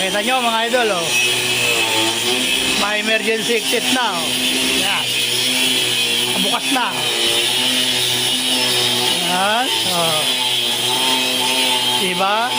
Kita nyo mga idol, oh. May emergency exit na, oh. Yan. Bukas na. Yan. Oh. Diba?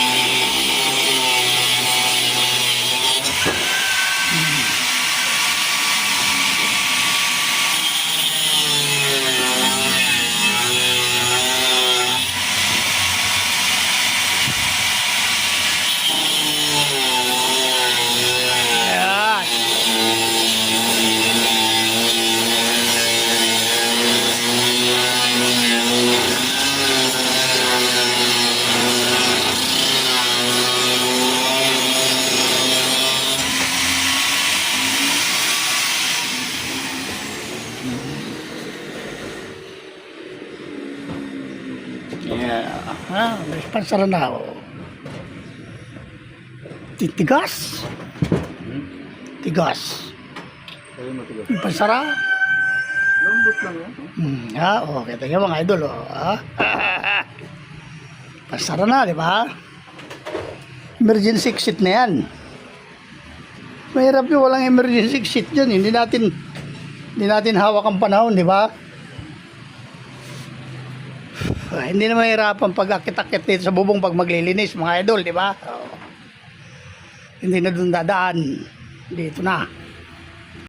Yeah. May pansara na ako. Titigas. Tigas. May pansara. Lambot lang yan. Kita nyo mga idol, oh. Pansara na, di ba? Emergency exit na yan. Mahirap yung walang emergency exit dyan. Hindi natin hawak ang panahon, di ba? Hindi na mahirapan pag-akit-akit dito sa bubong pag maglilinis mga idol, di ba? Hindi na doon dadaan. Dito na.